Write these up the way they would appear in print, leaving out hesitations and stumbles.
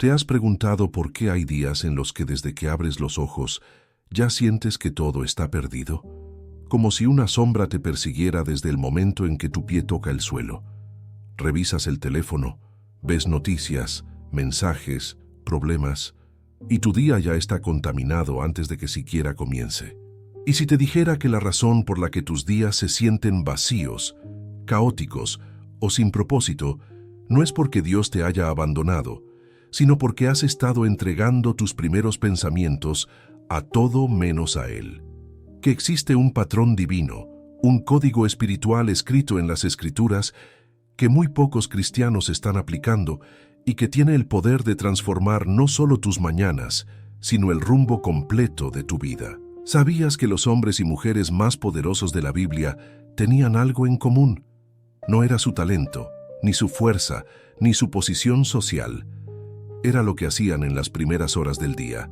¿Te has preguntado por qué hay días en los que desde que abres los ojos ya sientes que todo está perdido? Como si una sombra te persiguiera desde el momento en que tu pie toca el suelo. Revisas el teléfono, ves noticias, mensajes, problemas, y tu día ya está contaminado antes de que siquiera comience. ¿Y si te dijera que la razón por la que tus días se sienten vacíos, caóticos o sin propósito no es porque Dios te haya abandonado, sino porque has estado entregando tus primeros pensamientos a todo menos a Él? Que existe un patrón divino, un código espiritual escrito en las Escrituras que muy pocos cristianos están aplicando y que tiene el poder de transformar no solo tus mañanas, sino el rumbo completo de tu vida. ¿Sabías que los hombres y mujeres más poderosos de la Biblia tenían algo en común? No era su talento, ni su fuerza, ni su posición social. Era lo que hacían en las primeras horas del día.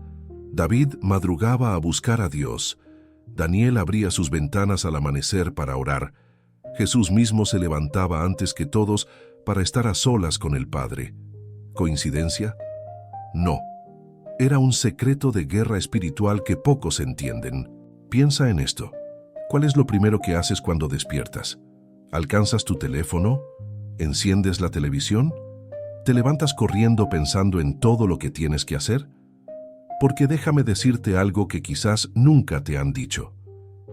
David madrugaba a buscar a Dios. Daniel abría sus ventanas al amanecer para orar. Jesús mismo se levantaba antes que todos para estar a solas con el Padre. ¿Coincidencia? No. Era un secreto de guerra espiritual que pocos entienden. Piensa en esto. ¿Cuál es lo primero que haces cuando despiertas? ¿Alcanzas tu teléfono? ¿Enciendes la televisión? ¿Te levantas corriendo pensando en todo lo que tienes que hacer? Porque déjame decirte algo que quizás nunca te han dicho.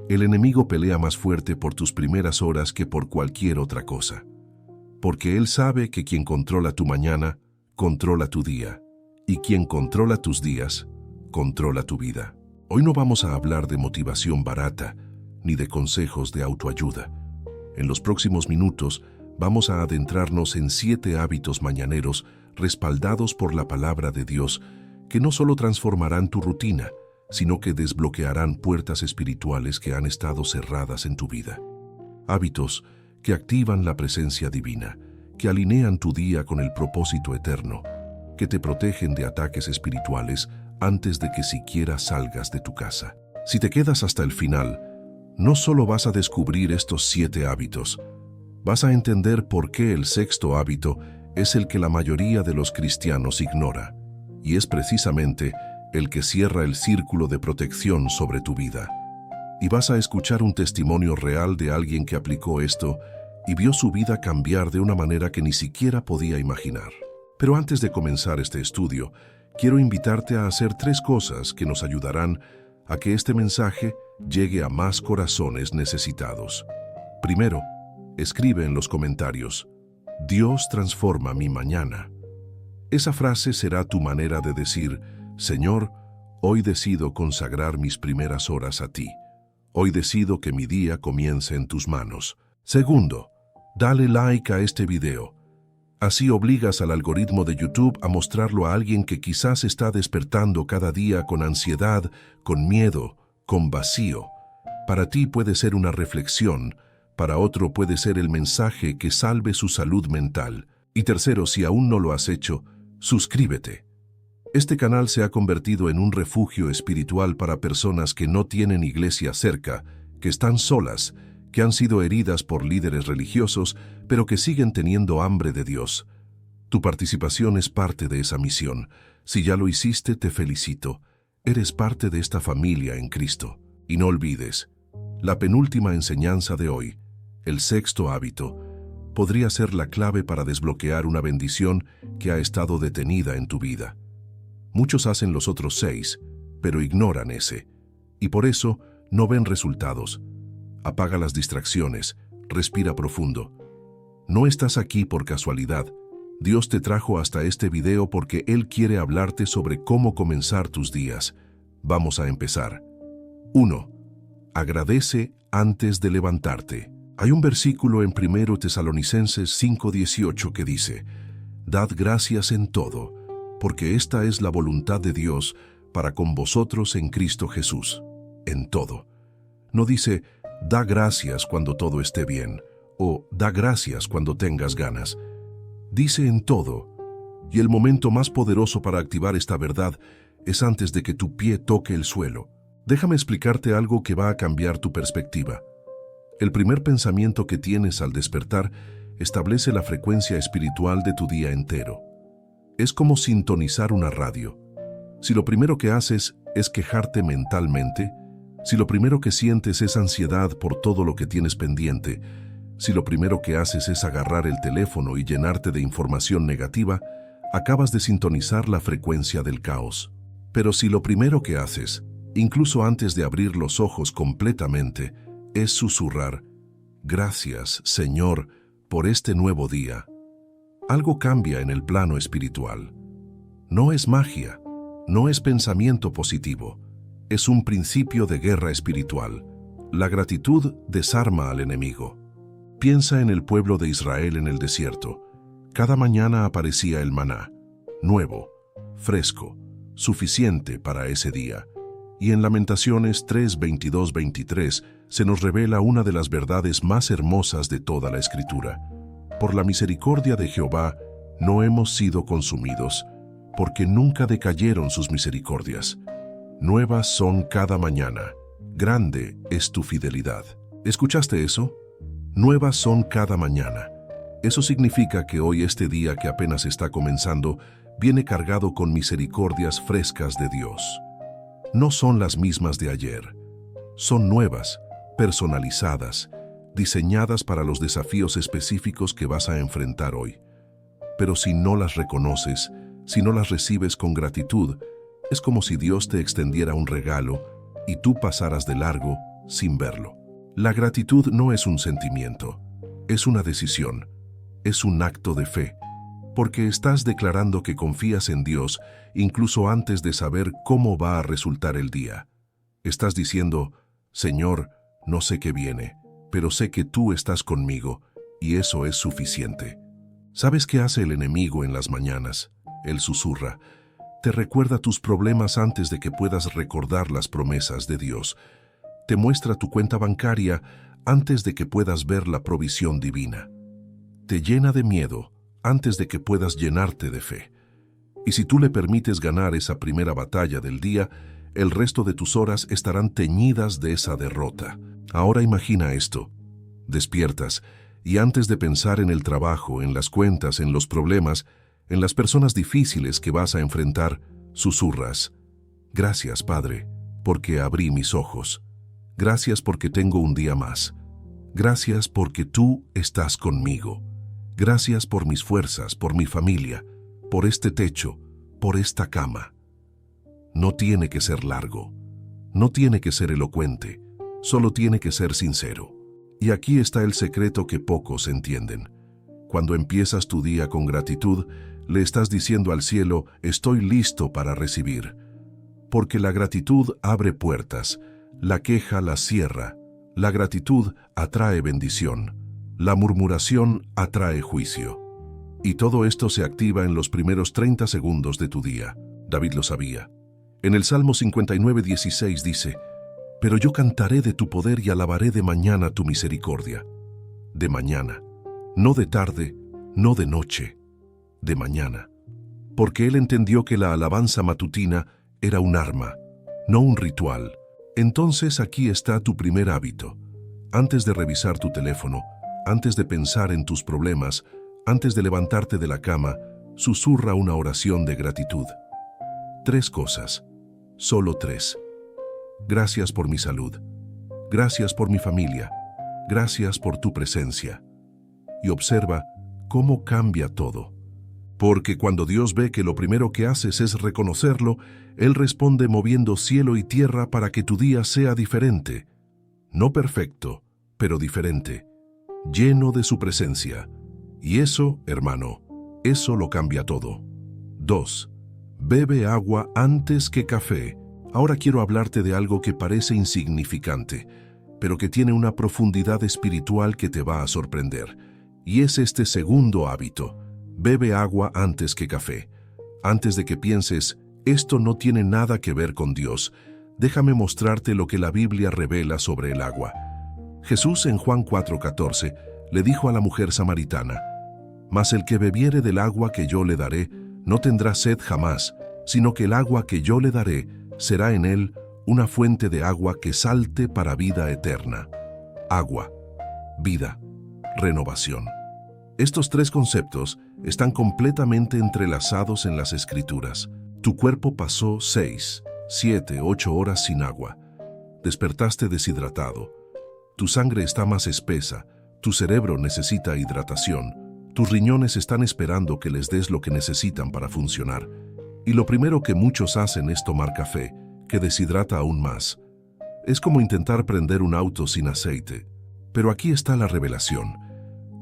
El enemigo pelea más fuerte por tus primeras horas que por cualquier otra cosa. Porque él sabe que quien controla tu mañana, controla tu día. Y quien controla tus días, controla tu vida. Hoy no vamos a hablar de motivación barata, ni de consejos de autoayuda. En los próximos minutos vamos a adentrarnos en 7 hábitos mañaneros respaldados por la palabra de Dios, que no solo transformarán tu rutina, sino que desbloquearán puertas espirituales que han estado cerradas en tu vida. Hábitos que activan la presencia divina, que alinean tu día con el propósito eterno, que te protegen de ataques espirituales antes de que siquiera salgas de tu casa. Si te quedas hasta el final, no solo vas a descubrir estos 7 hábitos, vas a entender por qué el 6º hábito es el que la mayoría de los cristianos ignora, y es precisamente el que cierra el círculo de protección sobre tu vida. Y vas a escuchar un testimonio real de alguien que aplicó esto y vio su vida cambiar de una manera que ni siquiera podía imaginar. Pero antes de comenzar este estudio, quiero invitarte a hacer 3 cosas que nos ayudarán a que este mensaje llegue a más corazones necesitados. Primero, escribe en los comentarios: Dios transforma mi mañana. Esa frase será tu manera de decir: Señor, hoy decido consagrar mis primeras horas a ti. Hoy decido que mi día comience en tus manos. Segundo, dale like a este video. Así obligas al algoritmo de YouTube a mostrarlo a alguien que quizás está despertando cada día con ansiedad, con miedo, con vacío. Para ti puede ser una reflexión, para otro puede ser el mensaje que salve su salud mental. Y tercero, si aún no lo has hecho, suscríbete. Este canal se ha convertido en un refugio espiritual para personas que no tienen iglesia cerca, que están solas, que han sido heridas por líderes religiosos, pero que siguen teniendo hambre de Dios. Tu participación es parte de esa misión. Si ya lo hiciste, te felicito. Eres parte de esta familia en Cristo. Y no olvides, la penúltima enseñanza de hoy, el 6º hábito, podría ser la clave para desbloquear una bendición que ha estado detenida en tu vida. Muchos hacen los otros 6, pero ignoran ese, y por eso no ven resultados. Apaga las distracciones, respira profundo. No estás aquí por casualidad. Dios te trajo hasta este video porque Él quiere hablarte sobre cómo comenzar tus días. Vamos a empezar. 1. Agradece antes de levantarte. Hay un versículo en 1 Tesalonicenses 5:18 que dice: Dad gracias en todo, porque esta es la voluntad de Dios para con vosotros en Cristo Jesús. En todo. No dice: da gracias cuando todo esté bien, o da gracias cuando tengas ganas. Dice en todo, y el momento más poderoso para activar esta verdad es antes de que tu pie toque el suelo. Déjame explicarte algo que va a cambiar tu perspectiva. El primer pensamiento que tienes al despertar establece la frecuencia espiritual de tu día entero. Es como sintonizar una radio. Si lo primero que haces es quejarte mentalmente, si lo primero que sientes es ansiedad por todo lo que tienes pendiente, si lo primero que haces es agarrar el teléfono y llenarte de información negativa, acabas de sintonizar la frecuencia del caos. Pero si lo primero que haces, incluso antes de abrir los ojos completamente, es susurrar, «Gracias, Señor, por este nuevo día», algo cambia en el plano espiritual. No es magia, no es pensamiento positivo, es un principio de guerra espiritual. La gratitud desarma al enemigo. Piensa en el pueblo de Israel en el desierto. Cada mañana aparecía el maná, nuevo, fresco, suficiente para ese día. Y en Lamentaciones 3:22-23 se nos revela una de las verdades más hermosas de toda la Escritura. Por la misericordia de Jehová no hemos sido consumidos, porque nunca decayeron sus misericordias. Nuevas son cada mañana, grande es tu fidelidad. ¿Escuchaste eso? Nuevas son cada mañana. Eso significa que hoy este día que apenas está comenzando viene cargado con misericordias frescas de Dios. No son las mismas de ayer. Son nuevas, personalizadas, diseñadas para los desafíos específicos que vas a enfrentar hoy. Pero si no las reconoces, si no las recibes con gratitud, es como si Dios te extendiera un regalo y tú pasaras de largo sin verlo. La gratitud no es un sentimiento, es una decisión, es un acto de fe, porque estás declarando que confías en Dios incluso antes de saber cómo va a resultar el día. Estás diciendo, Señor, no sé qué viene, pero sé que tú estás conmigo y eso es suficiente. ¿Sabes qué hace el enemigo en las mañanas? Él susurra. Te recuerda tus problemas antes de que puedas recordar las promesas de Dios. Te muestra tu cuenta bancaria antes de que puedas ver la provisión divina. Te llena de miedo antes de que puedas llenarte de fe. Y si tú le permites ganar esa primera batalla del día, el resto de tus horas estarán teñidas de esa derrota. Ahora imagina esto. Despiertas y antes de pensar en el trabajo, en las cuentas, en los problemas, en las personas difíciles que vas a enfrentar, susurras, «Gracias, Padre, porque abrí mis ojos. Gracias porque tengo un día más. Gracias porque tú estás conmigo. Gracias por mis fuerzas, por mi familia, por este techo, por esta cama». No tiene que ser largo, no tiene que ser elocuente, solo tiene que ser sincero. Y aquí está el secreto que pocos entienden. Cuando empiezas tu día con gratitud, le estás diciendo al cielo, estoy listo para recibir. Porque la gratitud abre puertas, la queja las cierra, la gratitud atrae bendición, la murmuración atrae juicio. Y todo esto se activa en los primeros 30 segundos de tu día. David lo sabía. En el Salmo 59:16 dice, «Pero yo cantaré de tu poder y alabaré de mañana tu misericordia». De mañana, no de tarde, no de noche, de mañana. Porque él entendió que la alabanza matutina era un arma, no un ritual. Entonces aquí está tu primer hábito. Antes de revisar tu teléfono, antes de pensar en tus problemas, antes de levantarte de la cama, susurra una oración de gratitud. 3 cosas, solo 3. Gracias por mi salud. Gracias por mi familia. Gracias por tu presencia. Y observa cómo cambia todo. Porque cuando Dios ve que lo primero que haces es reconocerlo, Él responde moviendo cielo y tierra para que tu día sea diferente. No perfecto, pero diferente. Lleno de su presencia. Y eso, hermano, eso lo cambia todo. 2. Bebe agua antes que café. Ahora quiero hablarte de algo que parece insignificante, pero que tiene una profundidad espiritual que te va a sorprender. Y es este segundo hábito. Bebe agua antes que café. Antes de que pienses, esto no tiene nada que ver con Dios, déjame mostrarte lo que la Biblia revela sobre el agua. Jesús en Juan 4:14 le dijo a la mujer samaritana, «Mas el que bebiere del agua que yo le daré, no tendrá sed jamás, sino que el agua que yo le daré será en él una fuente de agua que salte para vida eterna». Agua, vida, renovación. Estos 3 conceptos están completamente entrelazados en las Escrituras. Tu cuerpo pasó 6, 7, 8 horas sin agua. Despertaste deshidratado. Tu sangre está más espesa, tu cerebro necesita hidratación, tus riñones están esperando que les des lo que necesitan para funcionar. Y lo primero que muchos hacen es tomar café, que deshidrata aún más. Es como intentar prender un auto sin aceite. Pero aquí está la revelación.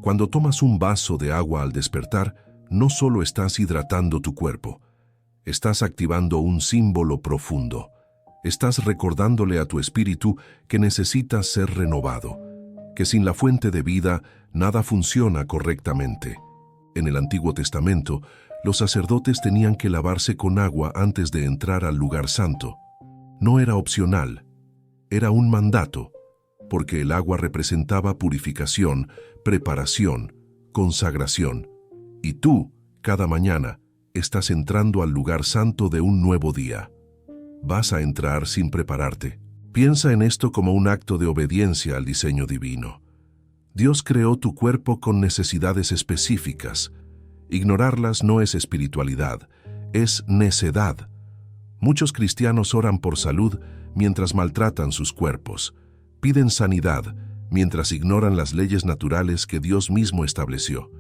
Cuando tomas un vaso de agua al despertar, no solo estás hidratando tu cuerpo, estás activando un símbolo profundo. Estás recordándole a tu espíritu que necesita ser renovado, que sin la fuente de vida nada funciona correctamente. En el Antiguo Testamento, los sacerdotes tenían que lavarse con agua antes de entrar al lugar santo. No era opcional, era un mandato, porque el agua representaba purificación, preparación, consagración. Y tú, cada mañana, estás entrando al lugar santo de un nuevo día. Vas a entrar sin prepararte. Piensa en esto como un acto de obediencia al diseño divino. Dios creó tu cuerpo con necesidades específicas. Ignorarlas no es espiritualidad, es necedad. Muchos cristianos oran por salud mientras maltratan sus cuerpos. Piden sanidad mientras ignoran las leyes naturales que Dios mismo estableció.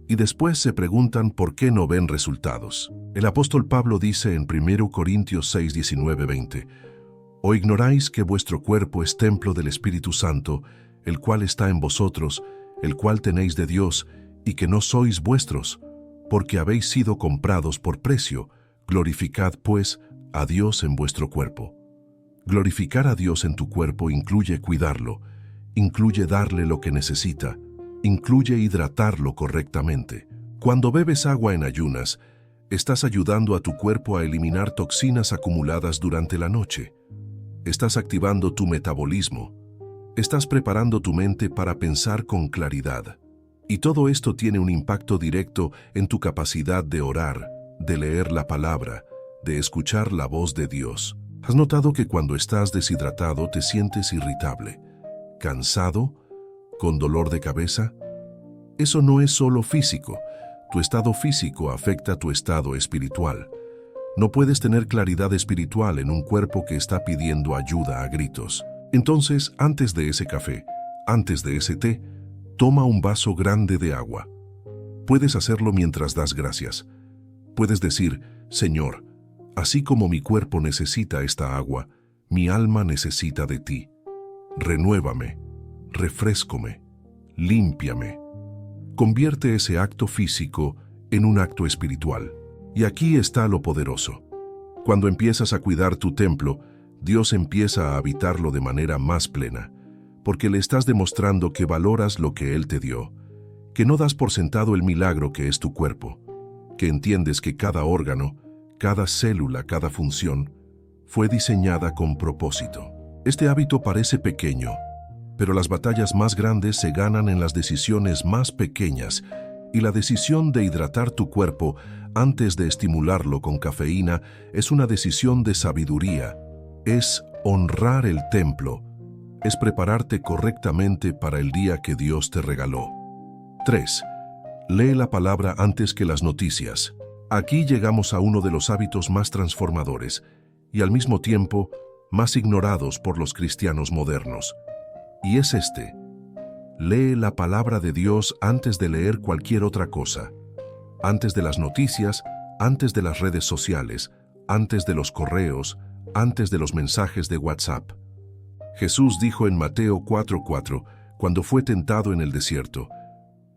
Y después se preguntan por qué no ven resultados. El apóstol Pablo dice en 1 Corintios 6, 19, 20, ¿O ignoráis que vuestro cuerpo es templo del Espíritu Santo, el cual está en vosotros, el cual tenéis de Dios, y que no sois vuestros, porque habéis sido comprados por precio? Glorificad, pues, a Dios en vuestro cuerpo. Glorificar a Dios en tu cuerpo incluye cuidarlo, incluye darle lo que necesita, incluye hidratarlo correctamente. Cuando bebes agua en ayunas, estás ayudando a tu cuerpo a eliminar toxinas acumuladas durante la noche. Estás activando tu metabolismo. Estás preparando tu mente para pensar con claridad. Y todo esto tiene un impacto directo en tu capacidad de orar, de leer la palabra, de escuchar la voz de Dios. ¿Has notado que cuando estás deshidratado te sientes irritable, cansado, con dolor de cabeza? Eso no es solo físico. Tu estado físico afecta tu estado espiritual. No puedes tener claridad espiritual en un cuerpo que está pidiendo ayuda a gritos. Entonces, antes de ese café, antes de ese té, toma un vaso grande de agua. Puedes hacerlo mientras das gracias. Puedes decir, Señor, así como mi cuerpo necesita esta agua, mi alma necesita de ti. Renuévame, refréscome, límpiame. Convierte ese acto físico en un acto espiritual. Y aquí está lo poderoso. Cuando empiezas a cuidar tu templo, Dios empieza a habitarlo de manera más plena, porque le estás demostrando que valoras lo que Él te dio, que no das por sentado el milagro que es tu cuerpo, que entiendes que cada órgano, cada célula, cada función, fue diseñada con propósito. Este hábito parece pequeño, pero las batallas más grandes se ganan en las decisiones más pequeñas, y la decisión de hidratar tu cuerpo antes de estimularlo con cafeína es una decisión de sabiduría. Es honrar el templo, es prepararte correctamente para el día que Dios te regaló. 3. Lee la palabra antes que las noticias. Aquí llegamos a uno de los hábitos más transformadores y al mismo tiempo más ignorados por los cristianos modernos. Y es este: lee la palabra de Dios antes de leer cualquier otra cosa, antes de las noticias, antes de las redes sociales, antes de los correos, antes de los mensajes de WhatsApp. Jesús dijo en Mateo 4:4, cuando fue tentado en el desierto,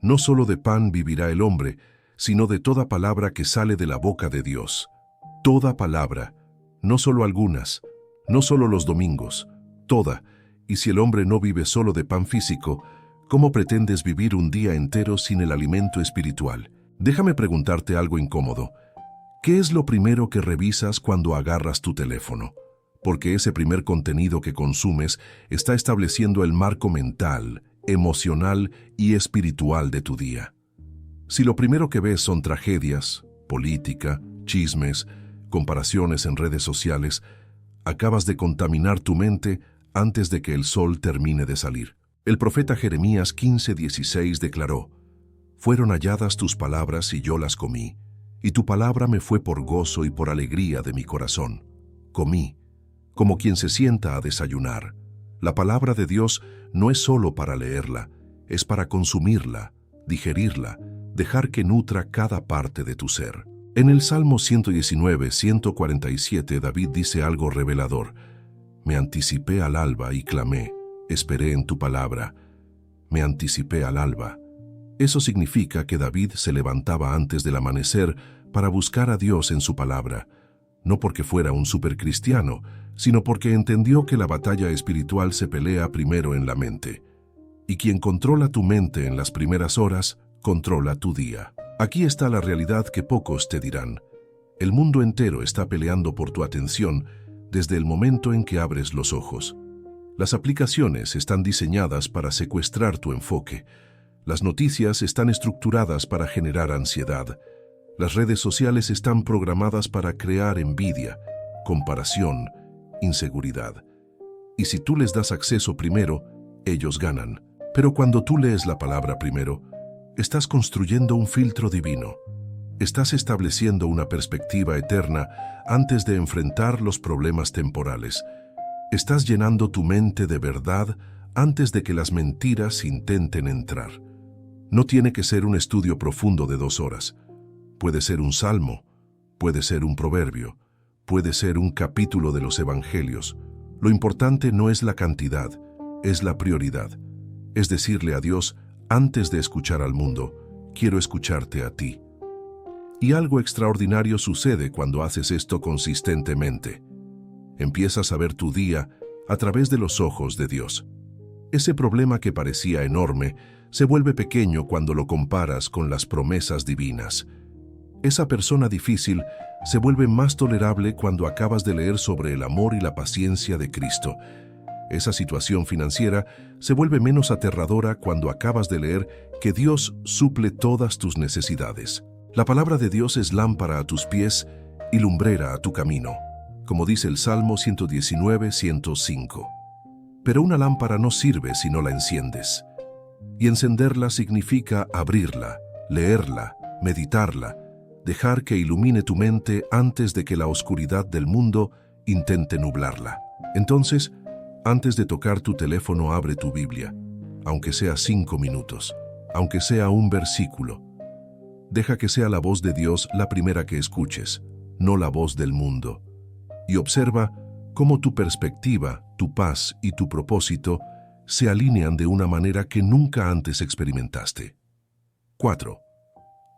no solo de pan vivirá el hombre, sino de toda palabra que sale de la boca de Dios. Toda palabra, no solo algunas, no solo los domingos, toda. Y si el hombre no vive solo de pan físico, ¿cómo pretendes vivir un día entero sin el alimento espiritual? Déjame preguntarte algo incómodo. ¿Qué es lo primero que revisas cuando agarras tu teléfono? Porque ese primer contenido que consumes está estableciendo el marco mental, emocional y espiritual de tu día. Si lo primero que ves son tragedias, política, chismes, comparaciones en redes sociales, acabas de contaminar tu mente antes de que el sol termine de salir. El profeta Jeremías 15:16 declaró: Fueron halladas tus palabras y yo las comí, y tu palabra me fue por gozo y por alegría de mi corazón. Comí, como quien se sienta a desayunar. La palabra de Dios no es solo para leerla, es para consumirla, digerirla, dejar que nutra cada parte de tu ser. En el Salmo 119, 147, David dice algo revelador. Me anticipé al alba y clamé, esperé en tu palabra. Me anticipé al alba. Eso significa que David se levantaba antes del amanecer para buscar a Dios en su palabra, no porque fuera un supercristiano, sino porque entendió que la batalla espiritual se pelea primero en la mente. Y quien controla tu mente en las primeras horas, controla tu día. Aquí está la realidad que pocos te dirán. El mundo entero está peleando por tu atención desde el momento en que abres los ojos. Las aplicaciones están diseñadas para secuestrar tu enfoque. Las noticias están estructuradas para generar ansiedad. Las redes sociales están programadas para crear envidia, comparación, inseguridad. Y si tú les das acceso primero, ellos ganan. Pero cuando tú lees la palabra primero, estás construyendo un filtro divino. Estás estableciendo una perspectiva eterna antes de enfrentar los problemas temporales. Estás llenando tu mente de verdad antes de que las mentiras intenten entrar. No tiene que ser un estudio profundo de 2 horas. Puede ser un salmo, puede ser un proverbio, puede ser un capítulo de los evangelios. Lo importante no es la cantidad, es la prioridad. Es decirle a Dios, antes de escuchar al mundo, quiero escucharte a ti. Y algo extraordinario sucede cuando haces esto consistentemente. Empiezas a ver tu día a través de los ojos de Dios. Ese problema que parecía enorme se vuelve pequeño cuando lo comparas con las promesas divinas. Esa persona difícil se vuelve más tolerable cuando acabas de leer sobre el amor y la paciencia de Cristo. Esa situación financiera se vuelve menos aterradora cuando acabas de leer que Dios suple todas tus necesidades. La palabra de Dios es lámpara a tus pies y lumbrera a tu camino, como dice el Salmo 119, 105. Pero una lámpara no sirve si no la enciendes. Y encenderla significa abrirla, leerla, meditarla, dejar que ilumine tu mente antes de que la oscuridad del mundo intente nublarla. Entonces, antes de tocar tu teléfono, abre tu Biblia, aunque sea 5 minutos, aunque sea un versículo. Deja que sea la voz de Dios la primera que escuches, no la voz del mundo. Y observa cómo tu perspectiva, tu paz y tu propósito se alinean de una manera que nunca antes experimentaste. 4.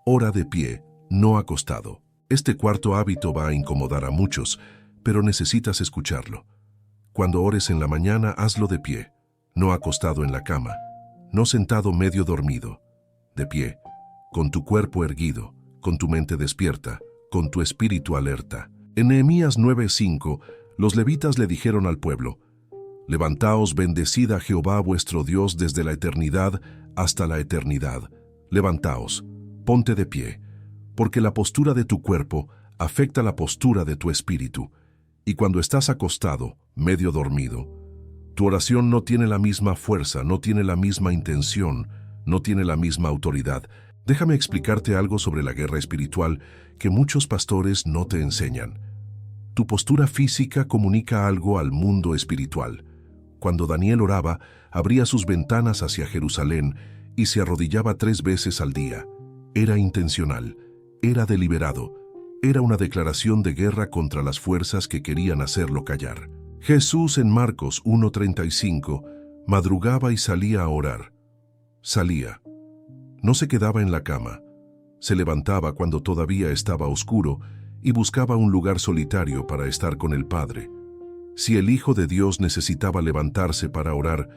Ora de pie, no acostado. Este cuarto hábito va a incomodar a muchos, pero necesitas escucharlo. Cuando ores en la mañana, hazlo de pie, no acostado en la cama, no sentado medio dormido, de pie, con tu cuerpo erguido, con tu mente despierta, con tu espíritu alerta. En Nehemías 9:5, los levitas le dijeron al pueblo, «Levantaos, bendecid a Jehová vuestro Dios desde la eternidad hasta la eternidad. Levantaos, ponte de pie, porque la postura de tu cuerpo afecta la postura de tu espíritu. Y cuando estás acostado, medio dormido, tu oración no tiene la misma fuerza, no tiene la misma intención, no tiene la misma autoridad». Déjame explicarte algo sobre la guerra espiritual que muchos pastores no te enseñan. Tu postura física comunica algo al mundo espiritual. Cuando Daniel oraba, abría sus ventanas hacia Jerusalén y se arrodillaba 3 veces al día. Era intencional, era deliberado, era una declaración de guerra contra las fuerzas que querían hacerlo callar. Jesús en Marcos 1:35 madrugaba y salía a orar. Salía. No se quedaba en la cama. Se levantaba cuando todavía estaba oscuro y buscaba un lugar solitario para estar con el Padre. Si el Hijo de Dios necesitaba levantarse para orar,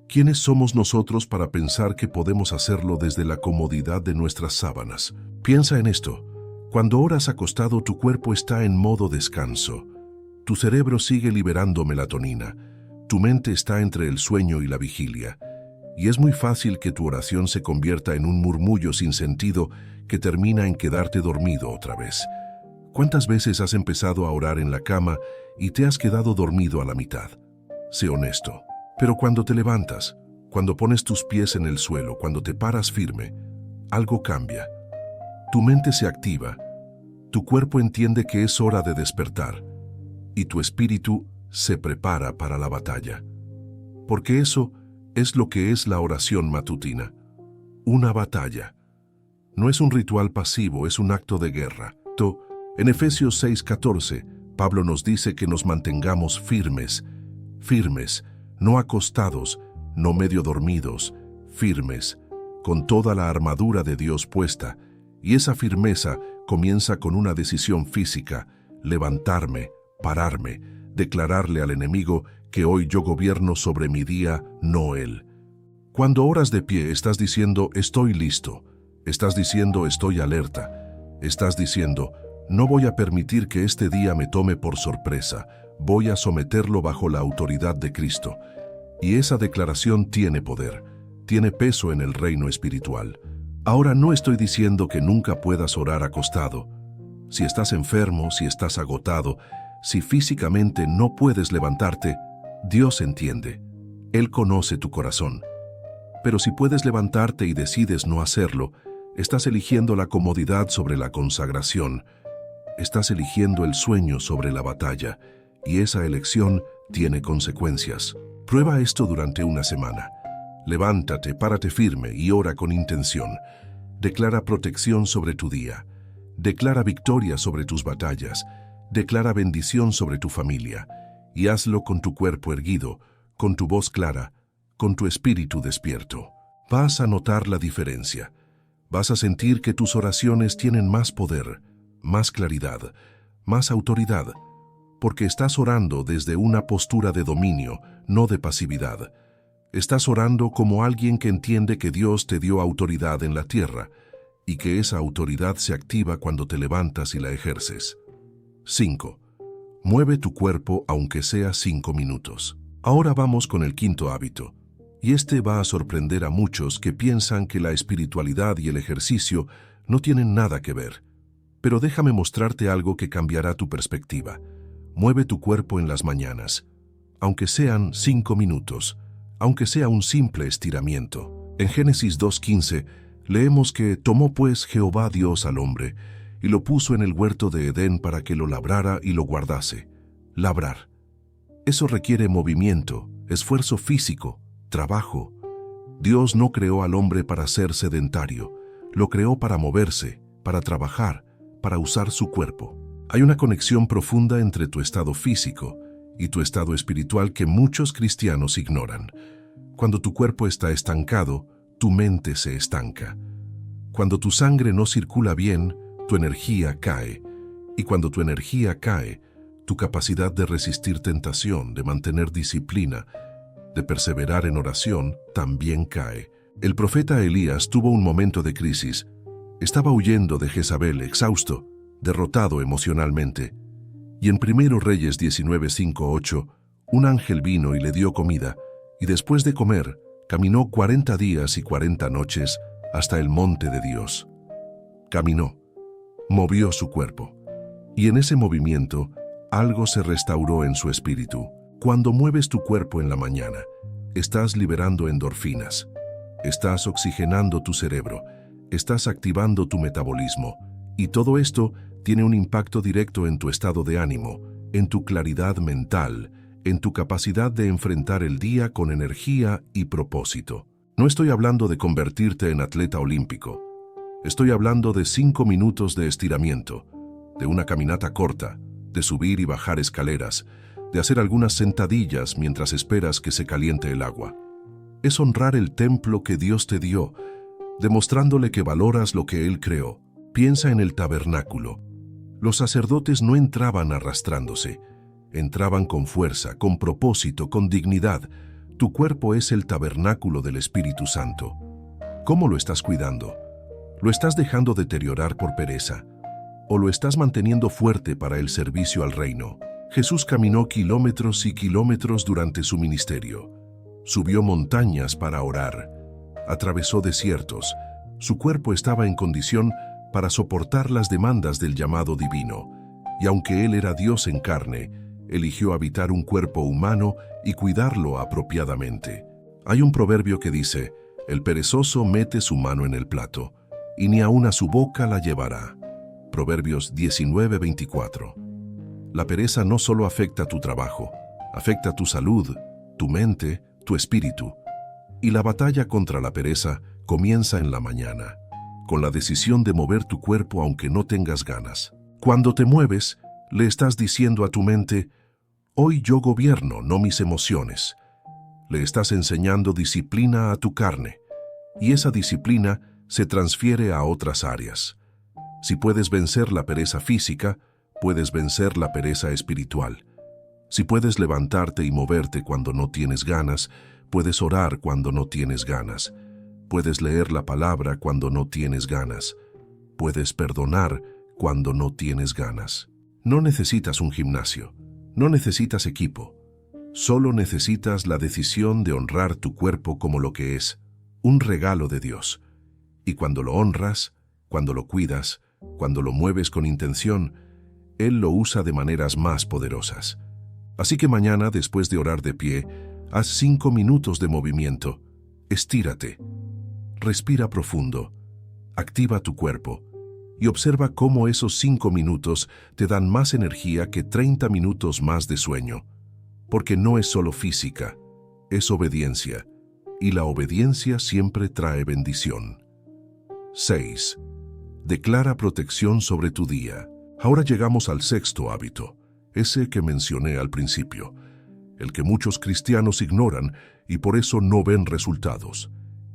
¿quiénes somos nosotros para pensar que podemos hacerlo desde la comodidad de nuestras sábanas? Piensa en esto. Cuando oras acostado, tu cuerpo está en modo descanso. Tu cerebro sigue liberando melatonina. Tu mente está entre el sueño y la vigilia. Y es muy fácil que tu oración se convierta en un murmullo sin sentido que termina en quedarte dormido otra vez. ¿Cuántas veces has empezado a orar en la cama y te has quedado dormido a la mitad? Sé honesto. Pero cuando te levantas, cuando pones tus pies en el suelo, cuando te paras firme, algo cambia. Tu mente se activa, tu cuerpo entiende que es hora de despertar y tu espíritu se prepara para la batalla. Porque eso es lo que es la oración matutina, una batalla. No es un ritual pasivo, es un acto de guerra. En Efesios 6:14, Pablo nos dice que nos mantengamos firmes, no acostados, no medio dormidos, firmes, con toda la armadura de Dios puesta, y esa firmeza comienza con una decisión física: levantarme, pararme, declararle al enemigo que hoy yo gobierno sobre mi día, no él. Cuando oras de pie, estás diciendo estoy listo, estás diciendo estoy alerta, estás diciendo no voy a permitir que este día me tome por sorpresa, voy a someterlo bajo la autoridad de Cristo. Y esa declaración tiene poder, tiene peso en el reino espiritual. Ahora no estoy diciendo que nunca puedas orar acostado. Si estás enfermo, si estás agotado, si físicamente no puedes levantarte, Dios entiende. Él conoce tu corazón. Pero si puedes levantarte y decides no hacerlo, estás eligiendo la comodidad sobre la consagración. Estás eligiendo el sueño sobre la batalla, y esa elección tiene consecuencias. Prueba esto durante una semana. Levántate, párate firme y ora con intención. Declara protección sobre tu día. Declara victoria sobre tus batallas. Declara bendición sobre tu familia. Y hazlo con tu cuerpo erguido, con tu voz clara, con tu espíritu despierto. Vas a notar la diferencia. Vas a sentir que tus oraciones tienen más poder, más claridad, más autoridad, porque estás orando desde una postura de dominio, no de pasividad. Estás orando como alguien que entiende que Dios te dio autoridad en la tierra y que esa autoridad se activa cuando te levantas y la ejerces. 5. Mueve tu cuerpo aunque sea 5 minutos. Ahora vamos con el quinto hábito, y este va a sorprender a muchos que piensan que la espiritualidad y el ejercicio no tienen nada que ver. Pero déjame mostrarte algo que cambiará tu perspectiva. Mueve tu cuerpo en las mañanas, aunque sean 5 minutos, aunque sea un simple estiramiento. En Génesis 2:15 leemos que tomó pues Jehová Dios al hombre y lo puso en el huerto de Edén para que lo labrara y lo guardase. Labrar. Eso requiere movimiento, esfuerzo físico, trabajo. Dios no creó al hombre para ser sedentario, lo creó para moverse, para trabajar, para usar su cuerpo. Hay una conexión profunda entre tu estado físico y tu estado espiritual que muchos cristianos ignoran. Cuando tu cuerpo está estancado, tu mente se estanca. Cuando tu sangre no circula bien, tu energía cae. Y cuando tu energía cae, tu capacidad de resistir tentación, de mantener disciplina, de perseverar en oración, también cae. El profeta Elías tuvo un momento de crisis. Estaba huyendo de Jezabel, exhausto, derrotado emocionalmente. Y en 1 Reyes 19:5-8, un ángel vino y le dio comida, y después de comer, caminó 40 días y 40 noches hasta el monte de Dios. Caminó, movió su cuerpo, y en ese movimiento, algo se restauró en su espíritu. Cuando mueves tu cuerpo en la mañana, estás liberando endorfinas, estás oxigenando tu cerebro, estás activando tu metabolismo, y todo esto tiene un impacto directo en tu estado de ánimo, en tu claridad mental, en tu capacidad de enfrentar el día con energía y propósito. No estoy hablando de convertirte en atleta olímpico. Estoy hablando de 5 minutos de estiramiento, de una caminata corta, de subir y bajar escaleras, de hacer algunas sentadillas mientras esperas que se caliente el agua. Es honrar el templo que Dios te dio, demostrándole que valoras lo que Él creó. Piensa en el tabernáculo. Los sacerdotes no entraban arrastrándose, entraban con fuerza, con propósito, con dignidad. Tu cuerpo es el tabernáculo del Espíritu Santo. ¿Cómo lo estás cuidando? ¿Lo estás dejando deteriorar por pereza? ¿O lo estás manteniendo fuerte para el servicio al reino? Jesús caminó kilómetros y kilómetros durante su ministerio. Subió montañas para orar. Atravesó desiertos. Su cuerpo estaba en condición para soportar las demandas del llamado divino. Y aunque Él era Dios en carne, eligió habitar un cuerpo humano y cuidarlo apropiadamente. Hay un proverbio que dice: el perezoso mete su mano en el plato, y ni aun a su boca la llevará. Proverbios 19:24. La pereza no solo afecta tu trabajo, afecta tu salud, tu mente, tu espíritu. Y la batalla contra la pereza comienza en la mañana, con la decisión de mover tu cuerpo aunque no tengas ganas. Cuando te mueves, le estás diciendo a tu mente: hoy yo gobierno, no mis emociones. Le estás enseñando disciplina a tu carne, y esa disciplina se transfiere a otras áreas. Si puedes vencer la pereza física, puedes vencer la pereza espiritual. Si puedes levantarte y moverte cuando no tienes ganas, puedes orar cuando no tienes ganas. Puedes leer la palabra cuando no tienes ganas. Puedes perdonar cuando no tienes ganas. No necesitas un gimnasio, no necesitas equipo. Solo necesitas la decisión de honrar tu cuerpo como lo que es, un regalo de Dios. Y cuando lo honras, cuando lo cuidas, cuando lo mueves con intención, Él lo usa de maneras más poderosas. Así que mañana, después de orar de pie, haz 5 minutos de movimiento. Estírate. Respira profundo. Activa tu cuerpo. Y observa cómo esos 5 minutos te dan más energía que 30 minutos más de sueño. Porque no es solo física, es obediencia. Y la obediencia siempre trae bendición. 6. Declara protección sobre tu día. Ahora llegamos al 6.º hábito, ese que mencioné al principio, el que muchos cristianos ignoran y por eso no ven resultados.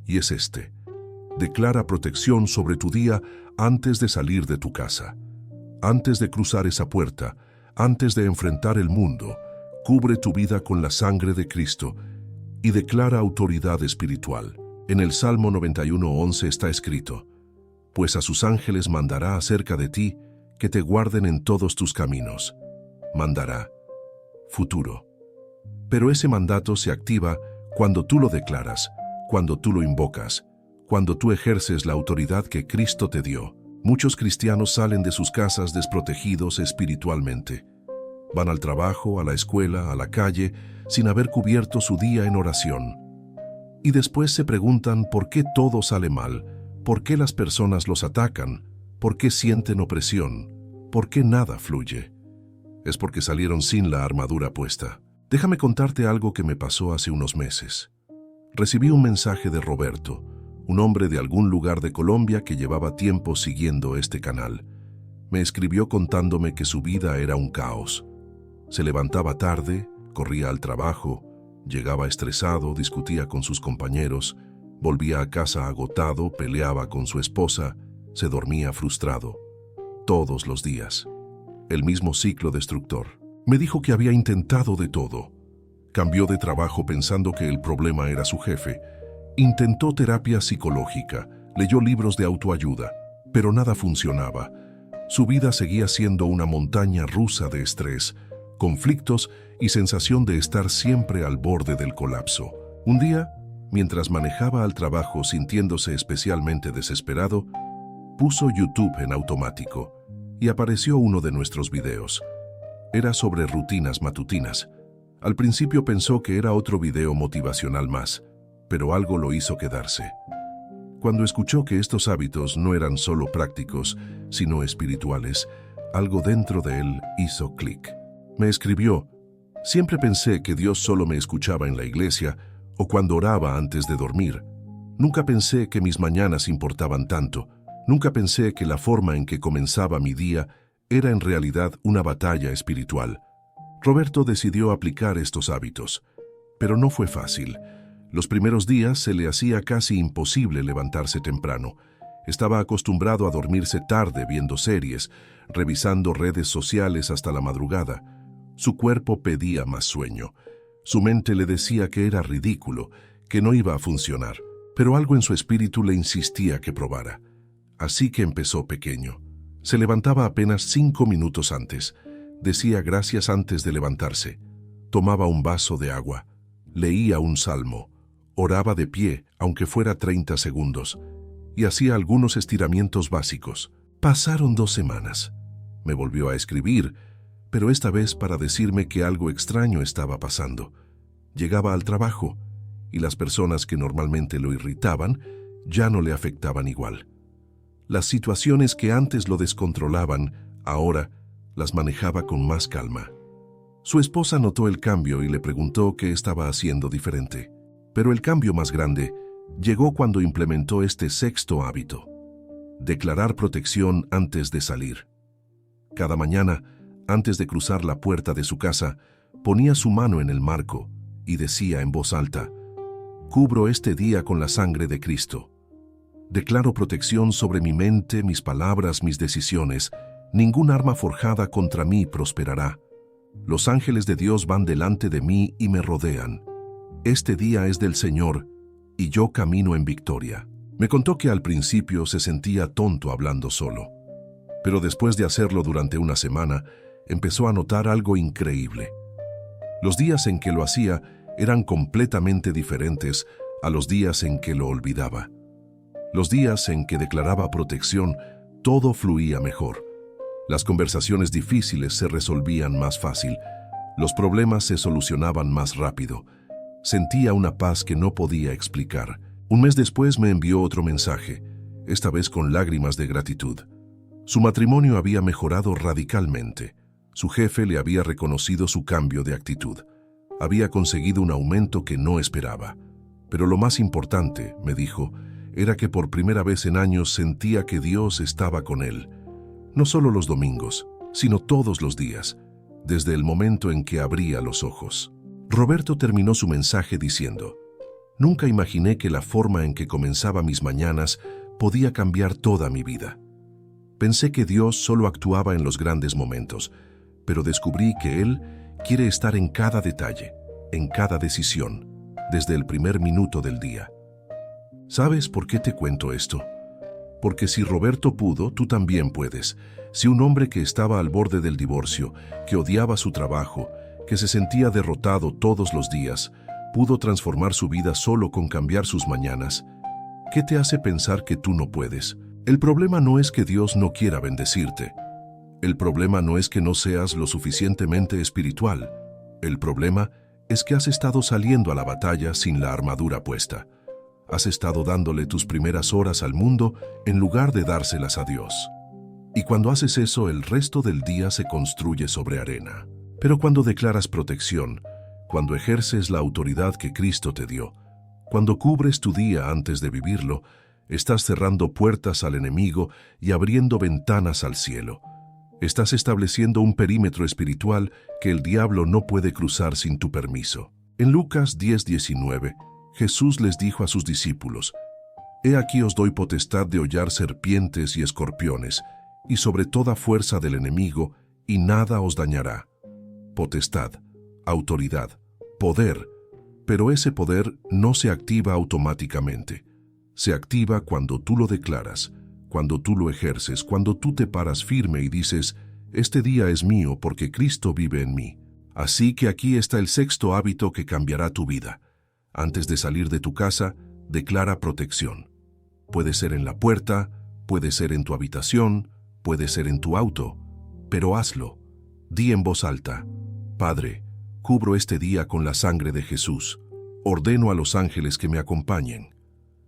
Y es este: declara protección sobre tu día antes de salir de tu casa. Antes de cruzar esa puerta, antes de enfrentar el mundo, cubre tu vida con la sangre de Cristo y declara autoridad espiritual. En el Salmo 91:11 está escrito: pues a sus ángeles mandará acerca de ti, que te guarden en todos tus caminos. Mandará. Futuro. Pero ese mandato se activa cuando tú lo declaras, cuando tú lo invocas, cuando tú ejerces la autoridad que Cristo te dio. Muchos cristianos salen de sus casas desprotegidos espiritualmente. Van al trabajo, a la escuela, a la calle, sin haber cubierto su día en oración. Y después se preguntan por qué todo sale mal, por qué las personas los atacan, por qué sienten opresión, por qué nada fluye. Es porque salieron sin la armadura puesta. Déjame contarte algo que me pasó hace unos meses. Recibí un mensaje de Roberto, un hombre de algún lugar de Colombia que llevaba tiempo siguiendo este canal. Me escribió contándome que su vida era un caos. Se levantaba tarde, corría al trabajo, llegaba estresado, discutía con sus compañeros, volvía a casa agotado, peleaba con su esposa, se dormía frustrado. Todos los días. El mismo ciclo destructor. Me dijo que había intentado de todo. Cambió de trabajo pensando que el problema era su jefe. Intentó terapia psicológica, leyó libros de autoayuda, pero nada funcionaba. Su vida seguía siendo una montaña rusa de estrés, conflictos y sensación de estar siempre al borde del colapso. Un día, mientras manejaba al trabajo sintiéndose especialmente desesperado, puso YouTube en automático y apareció uno de nuestros videos. Era sobre rutinas matutinas. Al principio pensó que era otro video motivacional más, pero algo lo hizo quedarse. Cuando escuchó que estos hábitos no eran solo prácticos, sino espirituales, algo dentro de él hizo clic. Me escribió: siempre pensé que Dios solo me escuchaba en la iglesia o cuando oraba antes de dormir. Nunca pensé que mis mañanas importaban tanto. Nunca pensé que la forma en que comenzaba mi día era en realidad una batalla espiritual. Roberto decidió aplicar estos hábitos, pero no fue fácil. Los primeros días se le hacía casi imposible levantarse temprano. Estaba acostumbrado a dormirse tarde viendo series, revisando redes sociales hasta la madrugada. Su cuerpo pedía más sueño. Su mente le decía que era ridículo, que no iba a funcionar, pero algo en su espíritu le insistía que probara. Así que empezó pequeño. Se levantaba apenas 5 minutos antes. Decía gracias antes de levantarse. Tomaba un vaso de agua. Leía un salmo. Oraba de pie, aunque fuera 30 segundos. Y hacía algunos estiramientos básicos. Pasaron 2 semanas. Me volvió a escribir, pero esta vez para decirme que algo extraño estaba pasando. Llegaba al trabajo, y las personas que normalmente lo irritaban ya no le afectaban igual. Las situaciones que antes lo descontrolaban, ahora las manejaba con más calma. Su esposa notó el cambio y le preguntó qué estaba haciendo diferente. Pero el cambio más grande llegó cuando implementó este sexto hábito: declarar protección antes de salir. Cada mañana, antes de cruzar la puerta de su casa, ponía su mano en el marco y decía en voz alta: «Cubro este día con la sangre de Cristo. Declaro protección sobre mi mente, mis palabras, mis decisiones. Ningún arma forjada contra mí prosperará. Los ángeles de Dios van delante de mí y me rodean. Este día es del Señor y yo camino en victoria». Me contó que al principio se sentía tonto hablando solo, pero después de hacerlo durante una semana, empezó a notar algo increíble. Los días en que lo hacía eran completamente diferentes a los días en que lo olvidaba. Los días en que declaraba protección, todo fluía mejor. Las conversaciones difíciles se resolvían más fácil. Los problemas se solucionaban más rápido. Sentía una paz que no podía explicar. Un mes después me envió otro mensaje, esta vez con lágrimas de gratitud. Su matrimonio había mejorado radicalmente. Su jefe le había reconocido su cambio de actitud. Había conseguido un aumento que no esperaba. Pero lo más importante, me dijo, era que por primera vez en años sentía que Dios estaba con él. No solo los domingos, sino todos los días, desde el momento en que abría los ojos. Roberto terminó su mensaje diciendo: «Nunca imaginé que la forma en que comenzaba mis mañanas podía cambiar toda mi vida. Pensé que Dios solo actuaba en los grandes momentos, pero descubrí que Él quiere estar en cada detalle, en cada decisión, desde el primer minuto del día». ¿Sabes por qué te cuento esto? Porque si Roberto pudo, tú también puedes. Si un hombre que estaba al borde del divorcio, que odiaba su trabajo, que se sentía derrotado todos los días, pudo transformar su vida solo con cambiar sus mañanas, ¿qué te hace pensar que tú no puedes? El problema no es que Dios no quiera bendecirte. El problema no es que no seas lo suficientemente espiritual. El problema es que has estado saliendo a la batalla sin la armadura puesta. Has estado dándole tus primeras horas al mundo en lugar de dárselas a Dios. Y cuando haces eso, el resto del día se construye sobre arena. Pero cuando declaras protección, cuando ejerces la autoridad que Cristo te dio, cuando cubres tu día antes de vivirlo, estás cerrando puertas al enemigo y abriendo ventanas al cielo. Estás estableciendo un perímetro espiritual que el diablo no puede cruzar sin tu permiso. En Lucas 10:19, Jesús les dijo a sus discípulos: «He aquí os doy potestad de hollar serpientes y escorpiones, y sobre toda fuerza del enemigo, y nada os dañará». Potestad, autoridad, poder, pero ese poder no se activa automáticamente. Se activa cuando tú lo declaras, cuando tú lo ejerces, cuando tú te paras firme y dices: «Este día es mío porque Cristo vive en mí». Así que aquí está el sexto hábito que cambiará tu vida. Antes de salir de tu casa, declara protección. Puede ser en la puerta, puede ser en tu habitación, puede ser en tu auto, pero hazlo. Di en voz alta: «Padre, cubro este día con la sangre de Jesús. Ordeno a los ángeles que me acompañen.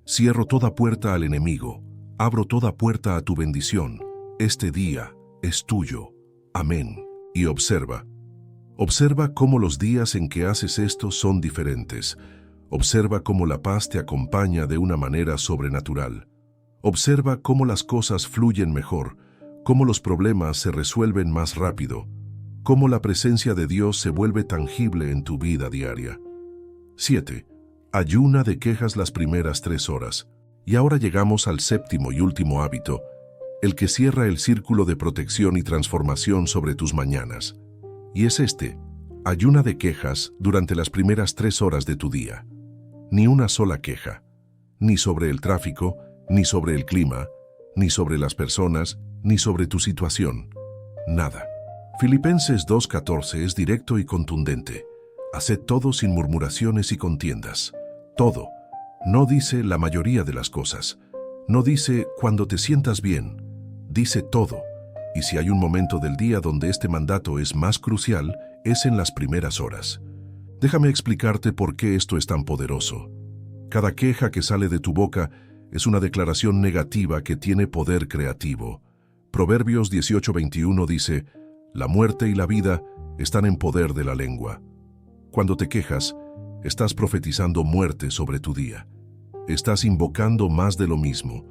Cierro toda puerta al enemigo. Abro toda puerta a tu bendición. Este día es tuyo. Amén». Y observa cómo los días en que haces esto son diferentes. Observa cómo la paz te acompaña de una manera sobrenatural. Observa cómo las cosas fluyen mejor, cómo los problemas se resuelven más rápido, cómo la presencia de Dios se vuelve tangible en tu vida diaria. 7. Ayuna de quejas las primeras 3 horas. Y ahora llegamos al séptimo y último hábito, el que cierra el círculo de protección y transformación sobre tus mañanas. Y es este: ayuna de quejas durante las primeras 3 horas de tu día. Ni una sola queja, ni sobre el tráfico, ni sobre el clima, ni sobre las personas, ni sobre tu situación. Nada. Filipenses 2:14 es directo y contundente. Haced todo sin murmuraciones y contiendas. Todo. No dice la mayoría de las cosas. No dice cuando te sientas bien. Dice todo. Y si hay un momento del día donde este mandato es más crucial, es en las primeras horas. Déjame explicarte por qué esto es tan poderoso. Cada queja que sale de tu boca es una declaración negativa que tiene poder creativo. Proverbios 18:21 dice, la muerte y la vida están en poder de la lengua. Cuando te quejas, estás profetizando muerte sobre tu día. Estás invocando más de lo mismo.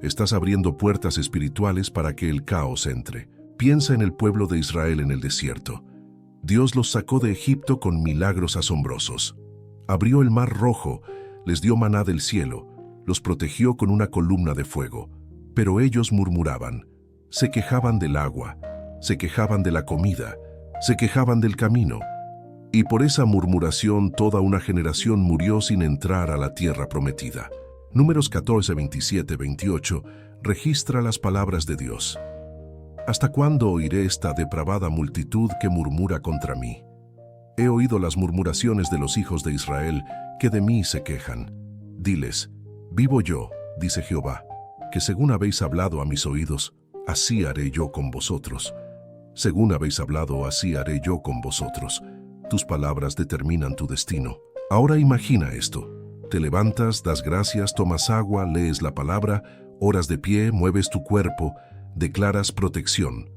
Estás abriendo puertas espirituales para que el caos entre. Piensa en el pueblo de Israel en el desierto. Dios los sacó de Egipto con milagros asombrosos. Abrió el mar rojo, les dio maná del cielo, los protegió con una columna de fuego. Pero ellos murmuraban, se quejaban del agua, se quejaban de la comida, se quejaban del camino. Y por esa murmuración toda una generación murió sin entrar a la tierra prometida. Números 14, 27, 28 registra las palabras de Dios. ¿Hasta cuándo oiré esta depravada multitud que murmura contra mí? He oído las murmuraciones de los hijos de Israel que de mí se quejan. Diles, vivo yo, dice Jehová, que según habéis hablado a mis oídos, así haré yo con vosotros. Según habéis hablado, así haré yo con vosotros. Tus palabras determinan tu destino. Ahora imagina esto. Te levantas, das gracias, tomas agua, lees la palabra, oras de pie, mueves tu cuerpo, declaras protección.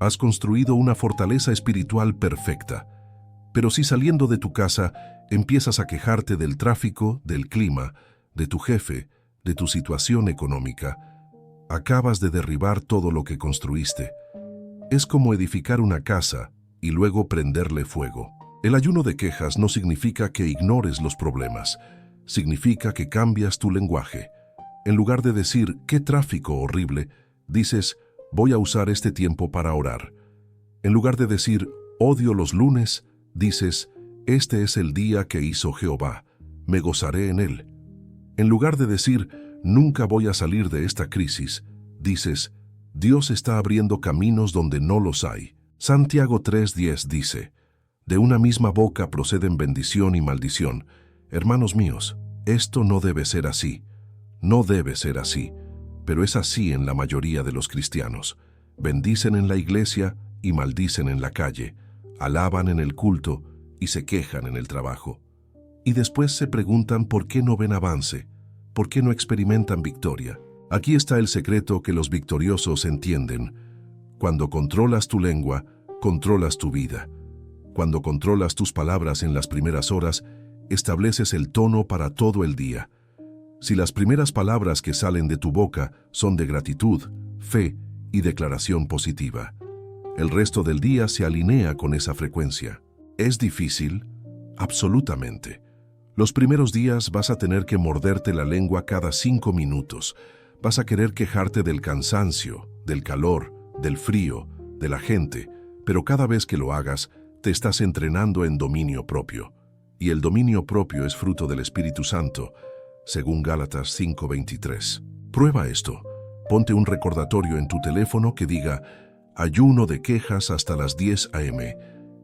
Has construido una fortaleza espiritual perfecta. Pero si saliendo de tu casa empiezas a quejarte del tráfico, del clima, de tu jefe, de tu situación económica, acabas de derribar todo lo que construiste. Es como edificar una casa y luego prenderle fuego. El ayuno de quejas no significa que ignores los problemas, significa que cambias tu lenguaje. En lugar de decir, ¡qué tráfico horrible!, dices, voy a usar este tiempo para orar. En lugar de decir, odio los lunes, dices, este es el día que hizo Jehová, me gozaré en él. En lugar de decir, nunca voy a salir de esta crisis, dices, Dios está abriendo caminos donde no los hay. Santiago 3:10 dice, de una misma boca proceden bendición y maldición. Hermanos míos, esto no debe ser así. No debe ser así, pero es así en la mayoría de los cristianos. Bendicen en la iglesia y maldicen en la calle, alaban en el culto y se quejan en el trabajo. Y después se preguntan por qué no ven avance, por qué no experimentan victoria. Aquí está el secreto que los victoriosos entienden. Cuando controlas tu lengua, controlas tu vida. Cuando controlas tus palabras en las primeras horas, estableces el tono para todo el día. Si las primeras palabras que salen de tu boca son de gratitud, fe y declaración positiva, el resto del día se alinea con esa frecuencia. ¿Es difícil? Absolutamente. Los primeros días vas a tener que morderte la lengua cada 5 minutos. Vas a querer quejarte del cansancio, del calor, del frío, de la gente, pero cada vez que lo hagas, te estás entrenando en dominio propio. Y el dominio propio es fruto del Espíritu Santo, según Gálatas 5:23. Prueba esto. Ponte un recordatorio en tu teléfono que diga ayuno de quejas hasta las 10 a.m.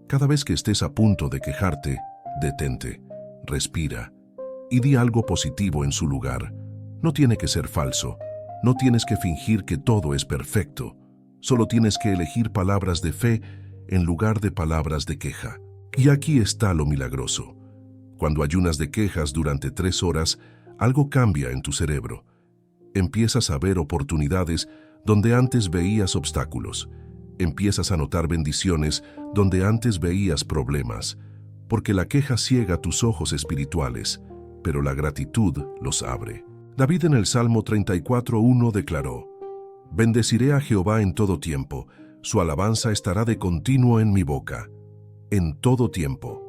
Cada vez que estés a punto de quejarte, detente, respira y di algo positivo en su lugar. No tiene que ser falso. No tienes que fingir que todo es perfecto. Solo tienes que elegir palabras de fe en lugar de palabras de queja. Y aquí está lo milagroso. Cuando ayunas de quejas durante 3 horas, algo cambia en tu cerebro. Empiezas a ver oportunidades donde antes veías obstáculos. Empiezas a notar bendiciones donde antes veías problemas. Porque la queja ciega tus ojos espirituales, pero la gratitud los abre. David en el Salmo 34:1 declaró, bendeciré a Jehová en todo tiempo, su alabanza estará de continuo en mi boca. En todo tiempo.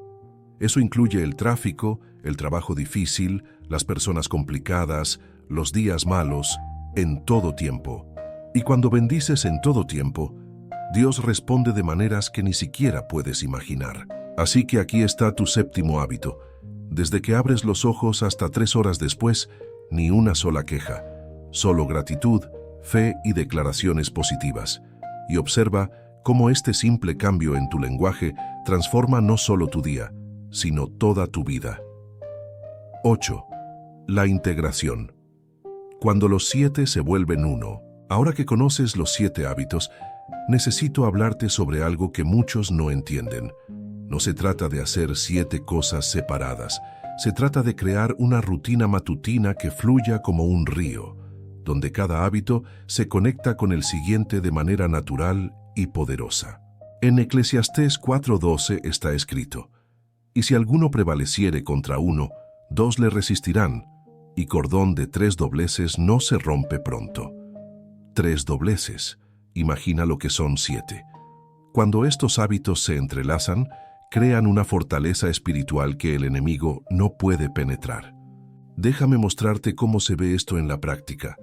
Eso incluye el tráfico, el trabajo difícil, las personas complicadas, los días malos, en todo tiempo. Y cuando bendices en todo tiempo, Dios responde de maneras que ni siquiera puedes imaginar. Así que aquí está tu 7º hábito. Desde que abres los ojos hasta 3 horas después, ni una sola queja, solo gratitud, fe y declaraciones positivas. Y observa cómo este simple cambio en tu lenguaje transforma no solo tu día, sino toda tu vida. 8. La integración. Cuando los 7 se vuelven uno. Ahora que conoces los 7 hábitos, necesito hablarte sobre algo que muchos no entienden. No se trata de hacer 7 cosas separadas. Se trata de crear una rutina matutina que fluya como un río, donde cada hábito se conecta con el siguiente de manera natural y poderosa. En Eclesiastés 4:12 está escrito: «Y si alguno prevaleciere contra uno, dos le resistirán, y cordón de 3 dobleces no se rompe pronto». 3 dobleces, imagina lo que son 7. Cuando estos hábitos se entrelazan, crean una fortaleza espiritual que el enemigo no puede penetrar. Déjame mostrarte cómo se ve esto en la práctica.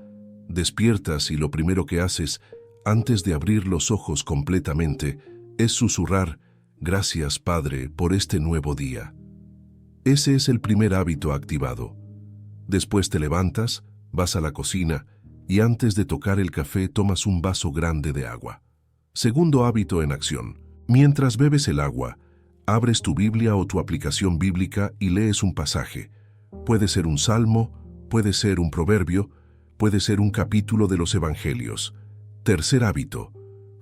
Despiertas y lo primero que haces, antes de abrir los ojos completamente, es susurrar: «Gracias, Padre, por este nuevo día». Ese es el primer hábito activado. Después te levantas, vas a la cocina y antes de tocar el café tomas un vaso grande de agua. Segundo hábito en acción. Mientras bebes el agua, abres tu Biblia o tu aplicación bíblica y lees un pasaje. Puede ser un salmo, puede ser un proverbio, puede ser un capítulo de los evangelios. Tercer hábito,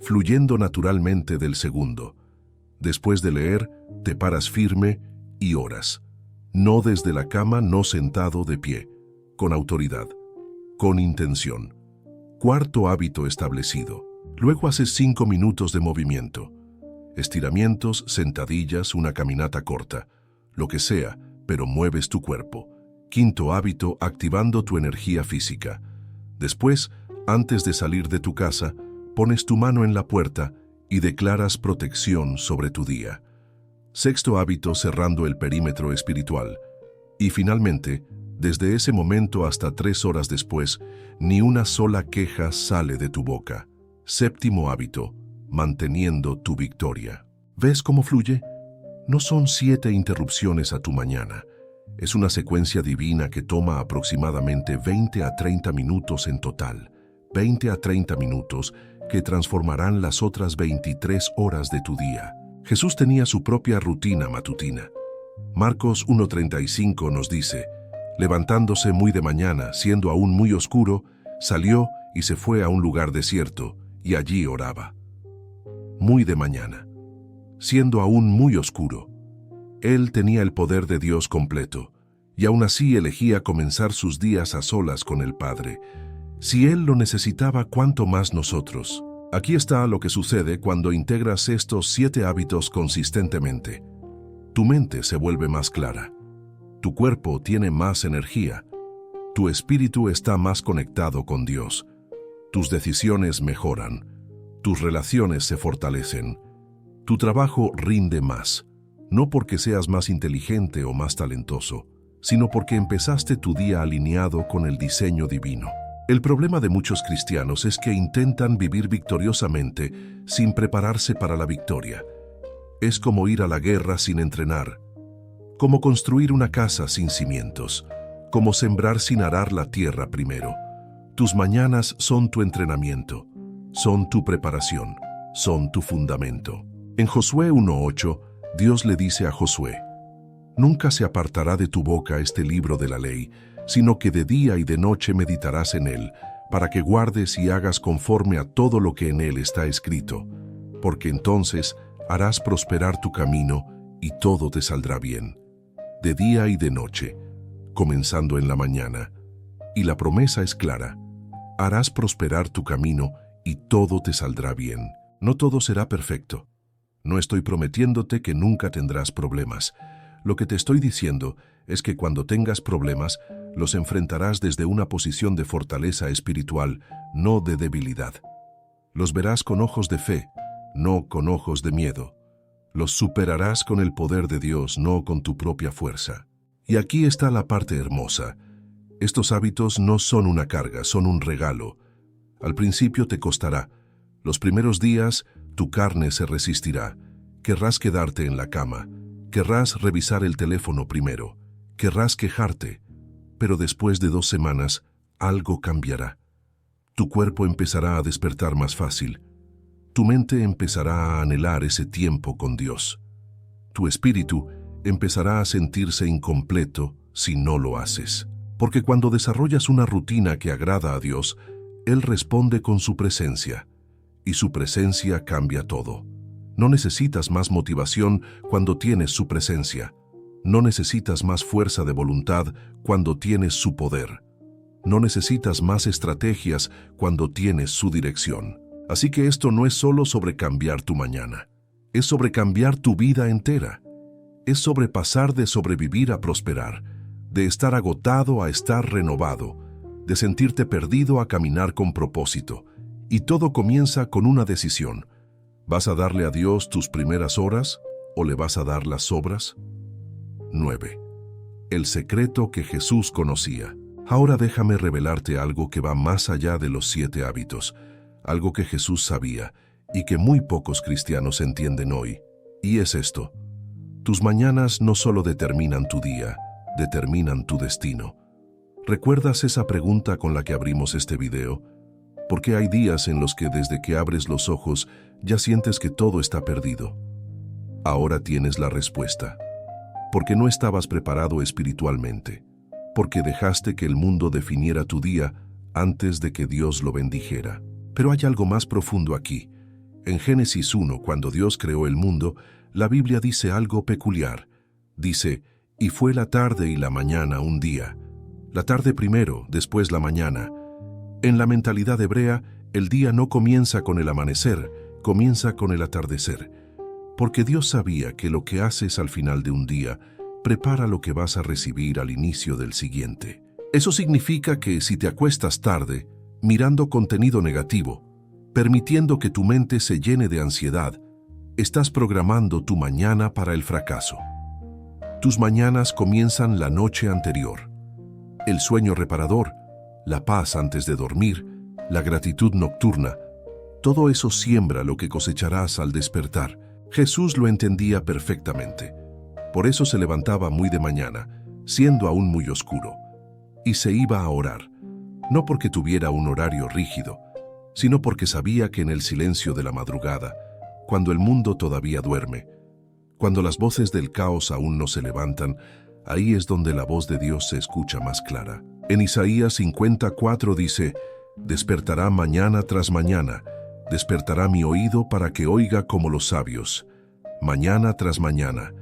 fluyendo naturalmente del segundo. Después de leer, te paras firme y oras. No desde la cama, no sentado de pie, con autoridad, con intención. Cuarto hábito establecido. Luego haces 5 minutos de movimiento. Estiramientos, sentadillas, una caminata corta. Lo que sea, pero mueves tu cuerpo. Quinto hábito, activando tu energía física. Después, antes de salir de tu casa, pones tu mano en la puerta y declaras protección sobre tu día. Sexto hábito, cerrando el perímetro espiritual. Y finalmente, desde ese momento hasta 3 horas después, ni una sola queja sale de tu boca. Séptimo hábito, manteniendo tu victoria. ¿Ves cómo fluye? No son 7 interrupciones a tu mañana. Es una secuencia divina que toma aproximadamente 20 a 30 minutos en total. 20 a 30 minutos que transformarán las otras 23 horas de tu día. Jesús tenía su propia rutina matutina. Marcos 1:35 nos dice: «Levantándose muy de mañana, siendo aún muy oscuro, salió y se fue a un lugar desierto, y allí oraba». Muy de mañana, siendo aún muy oscuro. Él tenía el poder de Dios completo, y aún así elegía comenzar sus días a solas con el Padre. Si Él lo necesitaba, ¿cuánto más nosotros? Aquí está lo que sucede cuando integras estos 7 hábitos consistentemente. Tu mente se vuelve más clara. Tu cuerpo tiene más energía. Tu espíritu está más conectado con Dios. Tus decisiones mejoran. Tus relaciones se fortalecen. Tu trabajo rinde más. No porque seas más inteligente o más talentoso, sino porque empezaste tu día alineado con el diseño divino. El problema de muchos cristianos es que intentan vivir victoriosamente sin prepararse para la victoria. Es como ir a la guerra sin entrenar, como construir una casa sin cimientos, como sembrar sin arar la tierra primero. Tus mañanas son tu entrenamiento, son tu preparación, son tu fundamento. En Josué 1:8, Dios le dice a Josué: «Nunca se apartará de tu boca este libro de la ley, sino que de día y de noche meditarás en él, para que guardes y hagas conforme a todo lo que en él está escrito, porque entonces harás prosperar tu camino y todo te saldrá bien. De día y de noche, comenzando en la mañana». Y la promesa es clara: harás prosperar tu camino y todo te saldrá bien. No todo será perfecto. No estoy prometiéndote que nunca tendrás problemas. Lo que te estoy diciendo es que cuando tengas problemas, los enfrentarás desde una posición de fortaleza espiritual, no de debilidad. Los verás con ojos de fe, no con ojos de miedo. Los superarás con el poder de Dios, no con tu propia fuerza. Y aquí está la parte hermosa. Estos hábitos no son una carga, son un regalo. Al principio te costará. Los primeros días, tu carne se resistirá. Querrás quedarte en la cama. Querrás revisar el teléfono primero. Querrás quejarte. Pero después de 2 semanas, algo cambiará. Tu cuerpo empezará a despertar más fácil. Tu mente empezará a anhelar ese tiempo con Dios. Tu espíritu empezará a sentirse incompleto si no lo haces. Porque cuando desarrollas una rutina que agrada a Dios, Él responde con su presencia. Y su presencia cambia todo. No necesitas más motivación cuando tienes su presencia. No necesitas más fuerza de voluntad cuando tienes su poder. No necesitas más estrategias cuando tienes su dirección. Así que esto no es solo sobre cambiar tu mañana. Es sobre cambiar tu vida entera. Es sobre pasar de sobrevivir a prosperar, de estar agotado a estar renovado, de sentirte perdido a caminar con propósito. Y todo comienza con una decisión. ¿Vas a darle a Dios tus primeras horas o le vas a dar las sobras? 9. El secreto que Jesús conocía. Ahora déjame revelarte algo que va más allá de los 7 hábitos, algo que Jesús sabía y que muy pocos cristianos entienden hoy. Y es esto: tus mañanas no solo determinan tu día, determinan tu destino. ¿Recuerdas esa pregunta con la que abrimos este video? ¿Por qué hay días en los que desde que abres los ojos ya sientes que todo está perdido? Ahora tienes la respuesta. Porque no estabas preparado espiritualmente. Porque dejaste que el mundo definiera tu día antes de que Dios lo bendijera. Pero hay algo más profundo aquí. En Génesis 1, cuando Dios creó el mundo, la Biblia dice algo peculiar. Dice, y fue la tarde y la mañana un día. La tarde primero, después la mañana. En la mentalidad hebrea, el día no comienza con el amanecer, comienza con el atardecer. Porque Dios sabía que lo que haces al final de un día prepara lo que vas a recibir al inicio del siguiente. Eso significa que si te acuestas tarde, mirando contenido negativo, permitiendo que tu mente se llene de ansiedad, estás programando tu mañana para el fracaso. Tus mañanas comienzan la noche anterior. El sueño reparador, la paz antes de dormir, la gratitud nocturna, todo eso siembra lo que cosecharás al despertar. Jesús lo entendía perfectamente. Por eso se levantaba muy de mañana, siendo aún muy oscuro, y se iba a orar, no porque tuviera un horario rígido, sino porque sabía que en el silencio de la madrugada, cuando el mundo todavía duerme, cuando las voces del caos aún no se levantan, ahí es donde la voz de Dios se escucha más clara. En Isaías 54 dice, «Despertará mañana tras mañana, despertará mi oído para que oiga como los sabios». Mañana tras mañana.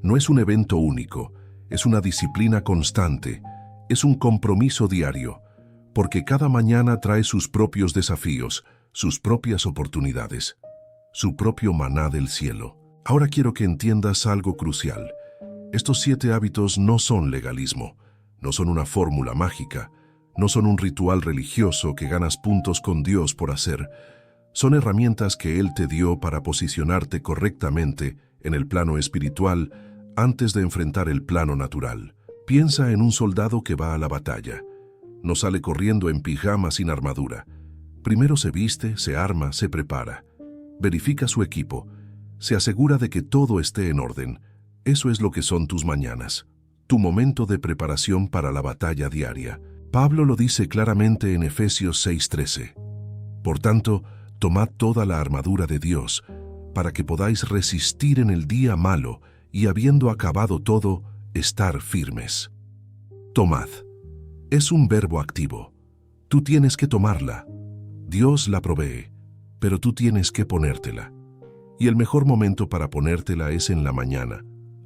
No es un evento único, es una disciplina constante, es un compromiso diario, porque cada mañana trae sus propios desafíos, sus propias oportunidades, su propio maná del cielo. Ahora quiero que entiendas algo crucial. Estos 7 hábitos no son legalismo, no son una fórmula mágica, no son un ritual religioso que ganas puntos con Dios por hacer. Son herramientas que Él te dio para posicionarte correctamente en el plano espiritual antes de enfrentar el plano natural. Piensa en un soldado que va a la batalla. No sale corriendo en pijama sin armadura. Primero se viste, se arma, se prepara. Verifica su equipo. Se asegura de que todo esté en orden. Eso es lo que son tus mañanas. Tu momento de preparación para la batalla diaria. Pablo lo dice claramente en Efesios 6:13. Por tanto, tomad toda la armadura de Dios, para que podáis resistir en el día malo y habiendo acabado todo, estar firmes. Tomad. Es un verbo activo. Tú tienes que tomarla. Dios la provee, pero tú tienes que ponértela. Y el mejor momento para ponértela es en la mañana,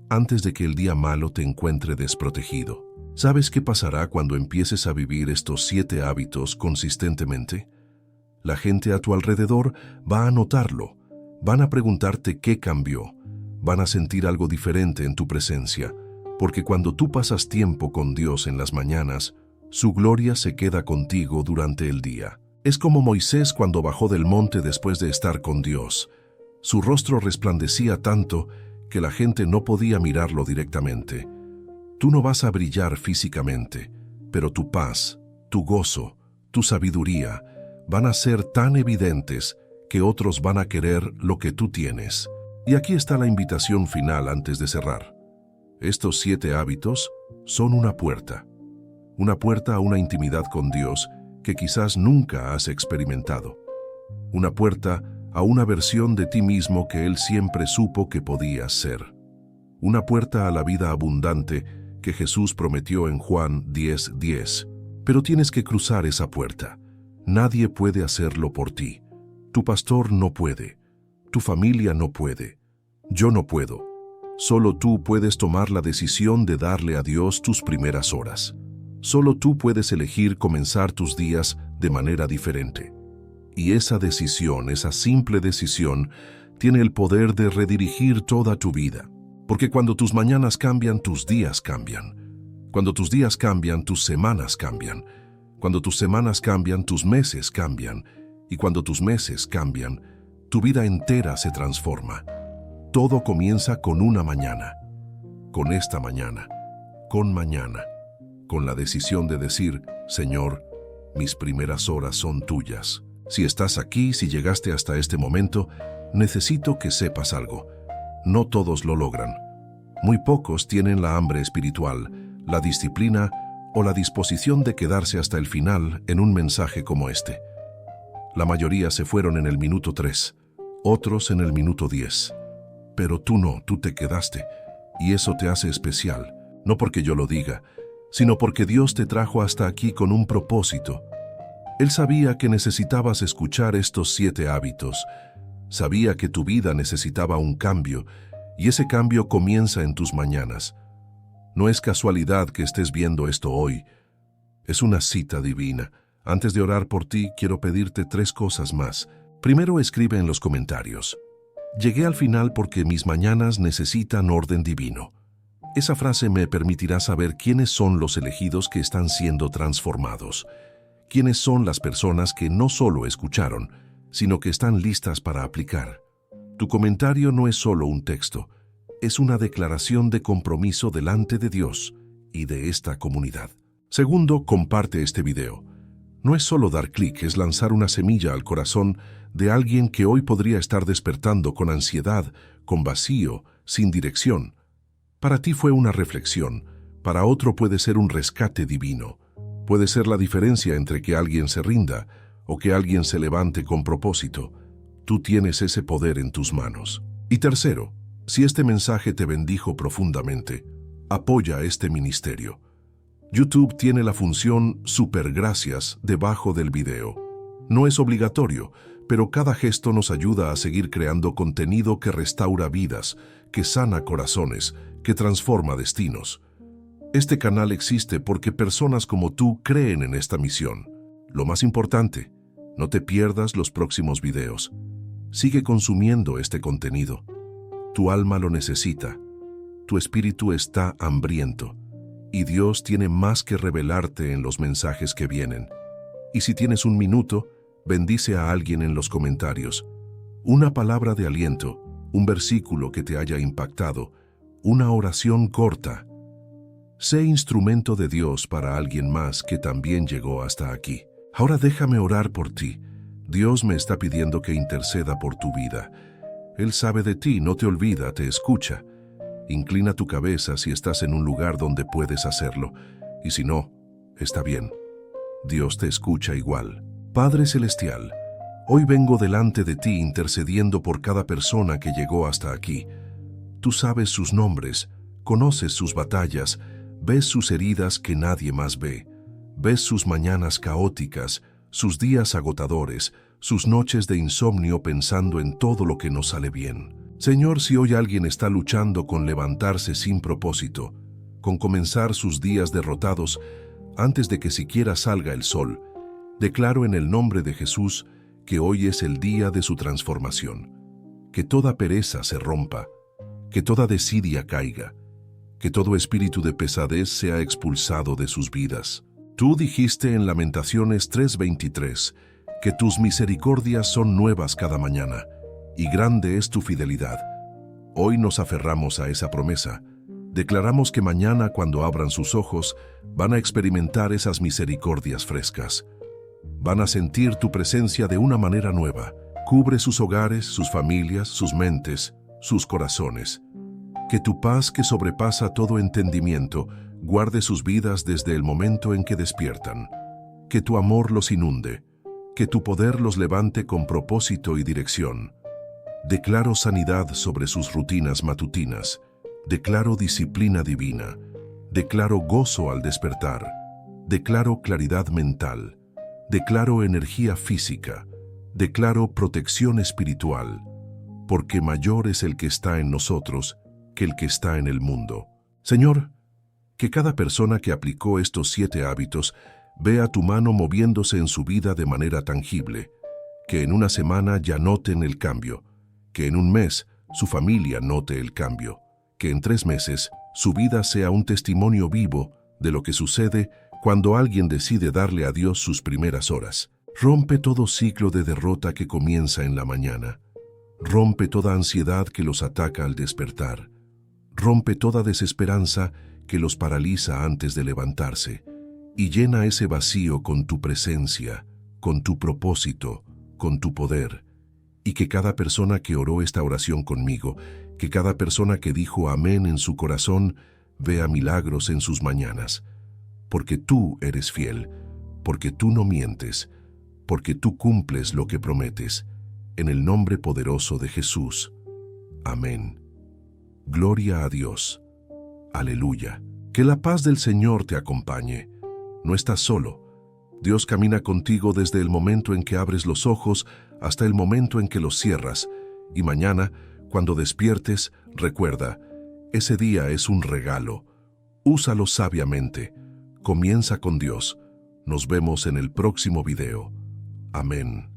antes de que el día malo te encuentre desprotegido. ¿Sabes qué pasará cuando empieces a vivir estos 7 hábitos consistentemente? La gente a tu alrededor va a notarlo, van a preguntarte qué cambió, van a sentir algo diferente en tu presencia, porque cuando tú pasas tiempo con Dios en las mañanas, su gloria se queda contigo durante el día. Es como Moisés cuando bajó del monte después de estar con Dios. Su rostro resplandecía tanto que la gente no podía mirarlo directamente. Tú no vas a brillar físicamente, pero tu paz, tu gozo, tu sabiduría van a ser tan evidentes que otros van a querer lo que tú tienes. Y aquí está la invitación final antes de cerrar. Estos 7 hábitos son una puerta a una intimidad con Dios que quizás nunca has experimentado. Una puerta a una versión de ti mismo que Él siempre supo que podías ser. Una puerta a la vida abundante que Jesús prometió en Juan 10:10. Pero tienes que cruzar esa puerta. Nadie puede hacerlo por ti. Tu pastor no puede. Tu familia no puede. Yo no puedo. Solo tú puedes tomar la decisión de darle a Dios tus primeras horas. Solo tú puedes elegir comenzar tus días de manera diferente. Y esa decisión, esa simple decisión, tiene el poder de redirigir toda tu vida. Porque cuando tus mañanas cambian, tus días cambian. Cuando tus días cambian, tus semanas cambian. Cuando tus semanas cambian, tus meses cambian. Y cuando tus meses cambian, tu vida entera se transforma. Todo comienza con una mañana. Con esta mañana. Con mañana. Con la decisión de decir, Señor, mis primeras horas son tuyas. Si estás aquí, si llegaste hasta este momento, necesito que sepas algo. No todos lo logran. Muy pocos tienen la hambre espiritual, la disciplina o la disposición de quedarse hasta el final en un mensaje como este. La mayoría se fueron en el minuto 3, otros en el minuto 10. Pero tú no, tú te quedaste, y eso te hace especial, no porque yo lo diga, sino porque Dios te trajo hasta aquí con un propósito. Él sabía que necesitabas escuchar estos 7 hábitos, sabía que tu vida necesitaba un cambio, y ese cambio comienza en tus mañanas. No es casualidad que estés viendo esto hoy, es una cita divina. Antes de orar por ti, quiero pedirte 3 cosas más. Primero, escribe en los comentarios: llegué al final porque mis mañanas necesitan orden divino. Esa frase me permitirá saber quiénes son los elegidos que están siendo transformados. Quiénes son las personas que no solo escucharon, sino que están listas para aplicar. Tu comentario no es solo un texto, es una declaración de compromiso delante de Dios y de esta comunidad. Segundo, comparte este video. No es solo dar clic, es lanzar una semilla al corazón de alguien que hoy podría estar despertando con ansiedad, con vacío, sin dirección. Para ti fue una reflexión, para otro puede ser un rescate divino. Puede ser la diferencia entre que alguien se rinda o que alguien se levante con propósito. Tú tienes ese poder en tus manos. Y tercero, si este mensaje te bendijo profundamente, apoya este ministerio. YouTube tiene la función Super Gracias debajo del video. No es obligatorio, pero cada gesto nos ayuda a seguir creando contenido que restaura vidas, que sana corazones, que transforma destinos. Este canal existe porque personas como tú creen en esta misión. Lo más importante, no te pierdas los próximos videos. Sigue consumiendo este contenido. Tu alma lo necesita. Tu espíritu está hambriento. Y Dios tiene más que revelarte en los mensajes que vienen. Y si tienes un minuto, bendice a alguien en los comentarios. Una palabra de aliento, un versículo que te haya impactado, una oración corta. Sé instrumento de Dios para alguien más que también llegó hasta aquí. Ahora déjame orar por ti. Dios me está pidiendo que interceda por tu vida. Él sabe de ti, no te olvida, te escucha. Inclina tu cabeza si estás en un lugar donde puedes hacerlo, y si no, está bien. Dios te escucha igual. Padre Celestial, hoy vengo delante de ti intercediendo por cada persona que llegó hasta aquí. Tú sabes sus nombres, conoces sus batallas, ves sus heridas que nadie más ve, ves sus mañanas caóticas, sus días agotadores, sus noches de insomnio pensando en todo lo que no sale bien. Señor, si hoy alguien está luchando con levantarse sin propósito, con comenzar sus días derrotados antes de que siquiera salga el sol, declaro en el nombre de Jesús que hoy es el día de su transformación. Que toda pereza se rompa, que toda desidia caiga, que todo espíritu de pesadez sea expulsado de sus vidas. Tú dijiste en Lamentaciones 3:23 que tus misericordias son nuevas cada mañana, y grande es tu fidelidad. Hoy nos aferramos a esa promesa. Declaramos que mañana, cuando abran sus ojos, van a experimentar esas misericordias frescas. Van a sentir tu presencia de una manera nueva. Cubre sus hogares, sus familias, sus mentes, sus corazones. Que tu paz, que sobrepasa todo entendimiento, guarde sus vidas desde el momento en que despiertan. Que tu amor los inunde. Que tu poder los levante con propósito y dirección. Declaro sanidad sobre sus rutinas matutinas. Declaro disciplina divina. Declaro gozo al despertar. Declaro claridad mental. Declaro energía física. Declaro protección espiritual. Porque mayor es el que está en nosotros que el que está en el mundo. Señor, que cada persona que aplicó estos 7 hábitos vea tu mano moviéndose en su vida de manera tangible, que en una semana ya noten el cambio, que en un mes su familia note el cambio, que en 3 meses su vida sea un testimonio vivo de lo que sucede cuando alguien decide darle a Dios sus primeras horas. Rompe todo ciclo de derrota que comienza en la mañana. Rompe toda ansiedad que los ataca al despertar. Rompe toda desesperanza que los paraliza antes de levantarse. Y llena ese vacío con tu presencia, con tu propósito, con tu poder. Y que cada persona que oró esta oración conmigo, que cada persona que dijo amén en su corazón, vea milagros en sus mañanas. Porque tú eres fiel, porque tú no mientes, porque tú cumples lo que prometes. En el nombre poderoso de Jesús. Amén. Gloria a Dios. Aleluya. Que la paz del Señor te acompañe. No estás solo. Dios camina contigo desde el momento en que abres los ojos hasta el momento en que los cierras. Y mañana, cuando despiertes, recuerda, ese día es un regalo. Úsalo sabiamente. Comienza con Dios. Nos vemos en el próximo video. Amén.